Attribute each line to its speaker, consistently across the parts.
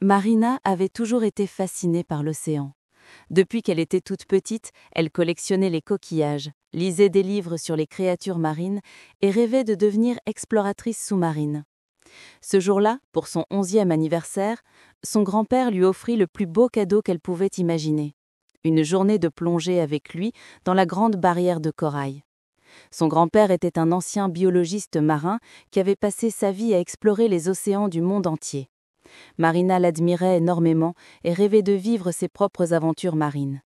Speaker 1: Marina avait toujours été fascinée par l'océan. Depuis qu'elle était toute petite, elle collectionnait les coquillages, lisait des livres sur les créatures marines et rêvait de devenir exploratrice sous-marine. Ce jour-là, pour son 11e anniversaire, son grand-père lui offrit le plus beau cadeau qu'elle pouvait imaginer. Une journée de plongée avec lui dans la grande barrière de corail. Son grand-père était un ancien biologiste marin qui avait passé sa vie à explorer les océans du monde entier. Marina l'admirait énormément et rêvait de vivre ses propres aventures marines.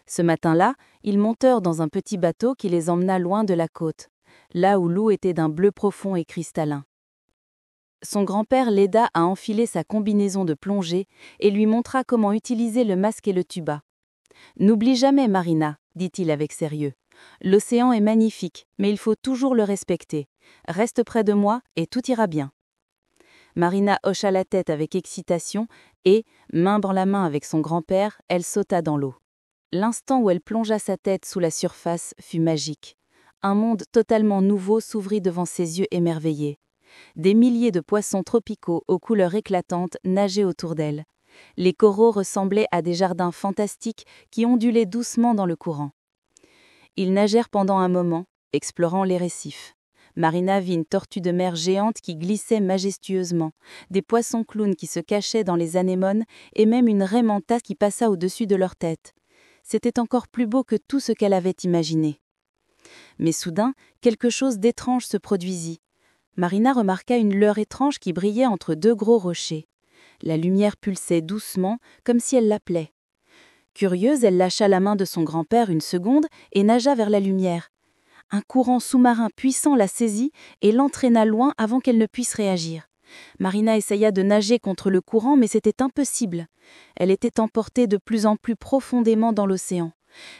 Speaker 1: Ce matin-là, ils montèrent dans un petit bateau qui les emmena loin de la côte, là où l'eau était d'un bleu profond et cristallin. Son grand-père l'aida à enfiler sa combinaison de plongée et lui montra comment utiliser le masque et le tuba. « N'oublie jamais, Marina, dit-il avec sérieux. L'océan est magnifique, mais il faut toujours le respecter. Reste près de moi et tout ira bien. » Marina hocha la tête avec excitation et, main dans la main avec son grand-père, elle sauta dans l'eau. L'instant où elle plongea sa tête sous la surface fut magique. Un monde totalement nouveau s'ouvrit devant ses yeux émerveillés. Des milliers de poissons tropicaux aux couleurs éclatantes nageaient autour d'elle. Les coraux ressemblaient à des jardins fantastiques qui ondulaient doucement dans le courant. Ils nagèrent pendant un moment, explorant les récifs. Marina vit une tortue de mer géante qui glissait majestueusement, des poissons clowns qui se cachaient dans les anémones et même une raie manta qui passa au-dessus de leur tête. C'était encore plus beau que tout ce qu'elle avait imaginé. Mais soudain, quelque chose d'étrange se produisit. Marina remarqua une lueur étrange qui brillait entre deux gros rochers. La lumière pulsait doucement, comme si elle l'appelait. Curieuse, elle lâcha la main de son grand-père une seconde et nagea vers la lumière. Un courant sous-marin puissant la saisit et l'entraîna loin avant qu'elle ne puisse réagir. Marina essaya de nager contre le courant, mais c'était impossible. Elle était emportée de plus en plus profondément dans l'océan.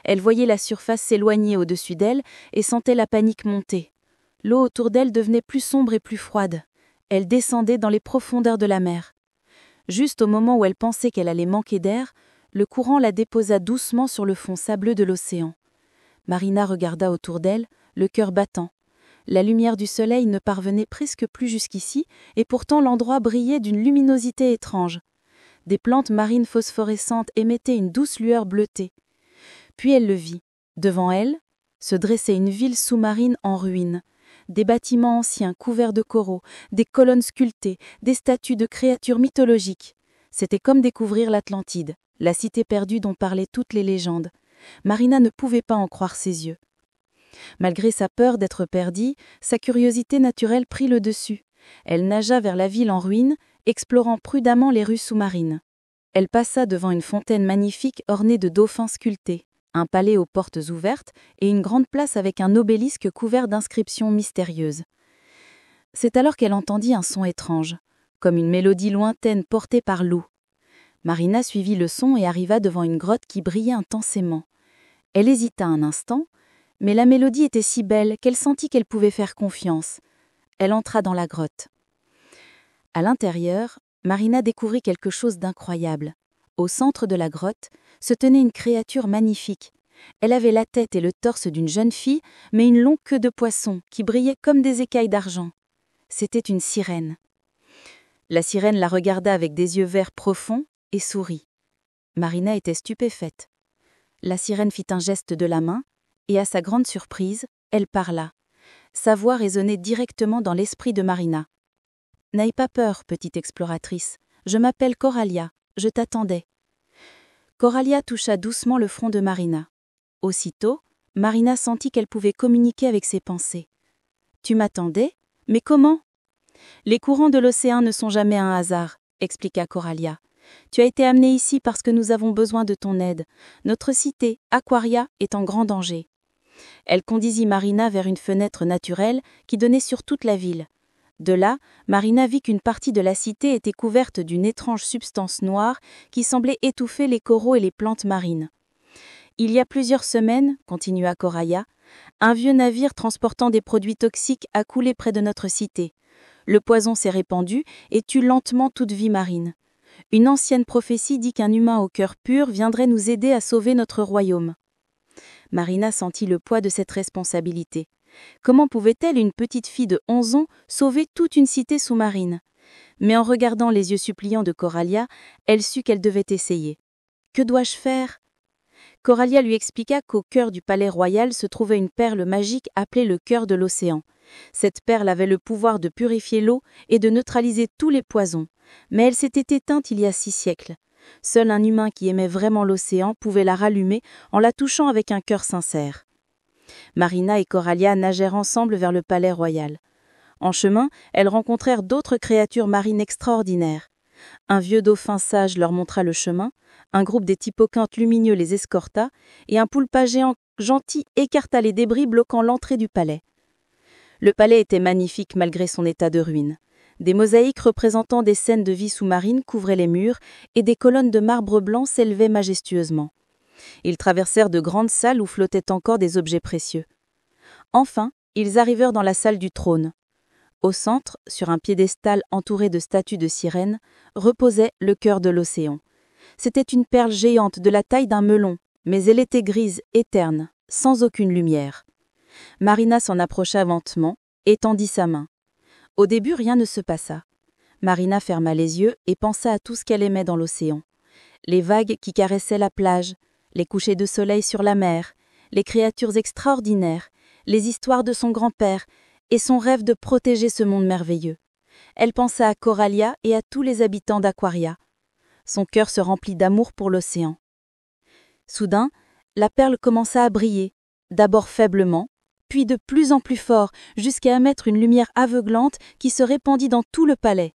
Speaker 1: Elle voyait la surface s'éloigner au-dessus d'elle et sentait la panique monter. L'eau autour d'elle devenait plus sombre et plus froide. Elle descendait dans les profondeurs de la mer. Juste au moment où elle pensait qu'elle allait manquer d'air, le courant la déposa doucement sur le fond sableux de l'océan. Marina regarda autour d'elle, le cœur battant. La lumière du soleil ne parvenait presque plus jusqu'ici, et pourtant l'endroit brillait d'une luminosité étrange. Des plantes marines phosphorescentes émettaient une douce lueur bleutée. Puis elle le vit. Devant elle, se dressait une ville sous-marine en ruine. Des bâtiments anciens couverts de coraux, des colonnes sculptées, des statues de créatures mythologiques. C'était comme découvrir l'Atlantide, la cité perdue dont parlaient toutes les légendes. Marina ne pouvait pas en croire ses yeux. Malgré sa peur d'être perdue, sa curiosité naturelle prit le dessus. Elle nagea vers la ville en ruine, explorant prudemment les rues sous-marines. Elle passa devant une fontaine magnifique ornée de dauphins sculptés, un palais aux portes ouvertes et une grande place avec un obélisque couvert d'inscriptions mystérieuses. C'est alors qu'elle entendit un son étrange, comme une mélodie lointaine portée par l'eau. Marina suivit le son et arriva devant une grotte qui brillait intensément. Elle hésita un instant, mais la mélodie était si belle qu'elle sentit qu'elle pouvait faire confiance. Elle entra dans la grotte. À l'intérieur, Marina découvrit quelque chose d'incroyable. Au centre de la grotte se tenait une créature magnifique. Elle avait la tête et le torse d'une jeune fille, mais une longue queue de poisson qui brillait comme des écailles d'argent. C'était une sirène. La sirène la regarda avec des yeux verts profonds et sourit. Marina était stupéfaite. La sirène fit un geste de la main, et à sa grande surprise, elle parla. Sa voix résonnait directement dans l'esprit de Marina. « N'aie pas peur, petite exploratrice. Je m'appelle Coralia. Je t'attendais. » Coralia toucha doucement le front de Marina. Aussitôt, Marina sentit qu'elle pouvait communiquer avec ses pensées. « Tu m'attendais? Mais comment ?»« Les courants de l'océan ne sont jamais un hasard, » expliqua Coralia. « Tu as été amenée ici parce que nous avons besoin de ton aide. Notre cité, Aquaria, est en grand danger. » Elle conduisit Marina vers une fenêtre naturelle qui donnait sur toute la ville. De là, Marina vit qu'une partie de la cité était couverte d'une étrange substance noire qui semblait étouffer les coraux et les plantes marines. « Il y a plusieurs semaines, » continua Coralia, « un vieux navire transportant des produits toxiques a coulé près de notre cité. Le poison s'est répandu et tue lentement toute vie marine. Une ancienne prophétie dit qu'un humain au cœur pur viendrait nous aider à sauver notre royaume. » Marina sentit le poids de cette responsabilité. Comment pouvait-elle, une petite fille de 11 ans, sauver toute une cité sous-marine ? Mais en regardant les yeux suppliants de Coralia, elle sut qu'elle devait essayer. « Que dois-je faire ?» Coralia lui expliqua qu'au cœur du palais royal se trouvait une perle magique appelée le cœur de l'océan. Cette perle avait le pouvoir de purifier l'eau et de neutraliser tous les poisons, mais elle s'était éteinte il y a 6 siècles. Seul un humain qui aimait vraiment l'océan pouvait la rallumer en la touchant avec un cœur sincère. Marina et Coralia nagèrent ensemble vers le palais royal. En chemin, elles rencontrèrent d'autres créatures marines extraordinaires. Un vieux dauphin sage leur montra le chemin, un groupe des hippocampes lumineux les escorta, et un poulpe géant gentil écarta les débris bloquant l'entrée du palais. Le palais était magnifique malgré son état de ruine. Des mosaïques représentant des scènes de vie sous-marine couvraient les murs, et des colonnes de marbre blanc s'élevaient majestueusement. Ils traversèrent de grandes salles où flottaient encore des objets précieux. Enfin, ils arrivèrent dans la salle du trône. Au centre, sur un piédestal entouré de statues de sirènes, reposait le cœur de l'océan. C'était une perle géante de la taille d'un melon, mais elle était grise et terne, sans aucune lumière. Marina s'en approcha lentement et tendit sa main. Au début, rien ne se passa. Marina ferma les yeux et pensa à tout ce qu'elle aimait dans l'océan. Les vagues qui caressaient la plage, les couchers de soleil sur la mer, les créatures extraordinaires, les histoires de son grand-père et son rêve de protéger ce monde merveilleux. Elle pensa à Coralia et à tous les habitants d'Aquaria. Son cœur se remplit d'amour pour l'océan. Soudain, la perle commença à briller, d'abord faiblement, puis de plus en plus fort, jusqu'à émettre une lumière aveuglante qui se répandit dans tout le palais.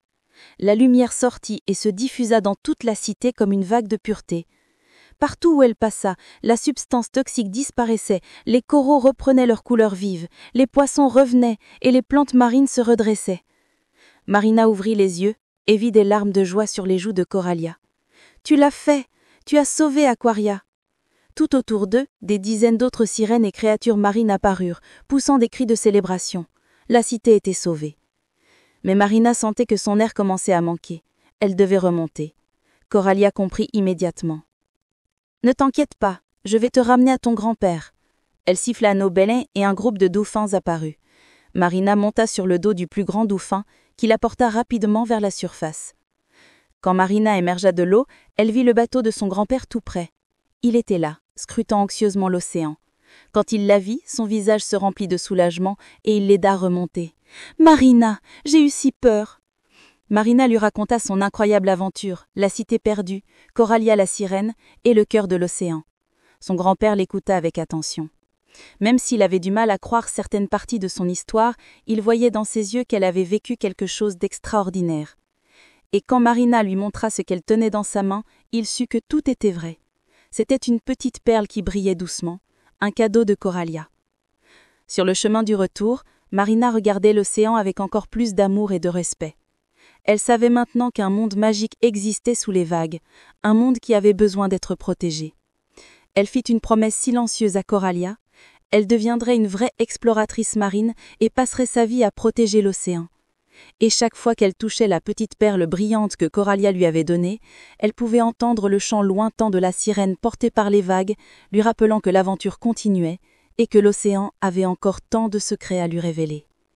Speaker 1: La lumière sortit et se diffusa dans toute la cité comme une vague de pureté. Partout où elle passa, la substance toxique disparaissait, les coraux reprenaient leur couleur vive, les poissons revenaient et les plantes marines se redressaient. Marina ouvrit les yeux et vit des larmes de joie sur les joues de Coralia. « Tu l'as fait! Tu as sauvé Aquaria !» Tout autour d'eux, des dizaines d'autres sirènes et créatures marines apparurent, poussant des cris de célébration. La cité était sauvée. Mais Marina sentait que son air commençait à manquer. Elle devait remonter. Coralia comprit immédiatement. « Ne t'inquiète pas, je vais te ramener à ton grand-père. » Elle siffla un obélin et un groupe de dauphins apparut. Marina monta sur le dos du plus grand dauphin, qui la porta rapidement vers la surface. Quand Marina émergea de l'eau, elle vit le bateau de son grand-père tout près. Il était là, scrutant anxieusement l'océan. Quand il la vit, son visage se remplit de soulagement et il l'aida à remonter. « Marina, j'ai eu si peur !» Marina lui raconta son incroyable aventure, la cité perdue, Coralia la sirène et le cœur de l'océan. Son grand-père l'écouta avec attention. Même s'il avait du mal à croire certaines parties de son histoire, il voyait dans ses yeux qu'elle avait vécu quelque chose d'extraordinaire. Et quand Marina lui montra ce qu'elle tenait dans sa main, il sut que tout était vrai. C'était une petite perle qui brillait doucement, un cadeau de Coralia. Sur le chemin du retour, Marina regardait l'océan avec encore plus d'amour et de respect. Elle savait maintenant qu'un monde magique existait sous les vagues, un monde qui avait besoin d'être protégé. Elle fit une promesse silencieuse à Coralia. Elle deviendrait une vraie exploratrice marine et passerait sa vie à protéger l'océan. Et chaque fois qu'elle touchait la petite perle brillante que Coralia lui avait donnée, elle pouvait entendre le chant lointain de la sirène portée par les vagues, lui rappelant que l'aventure continuait et que l'océan avait encore tant de secrets à lui révéler.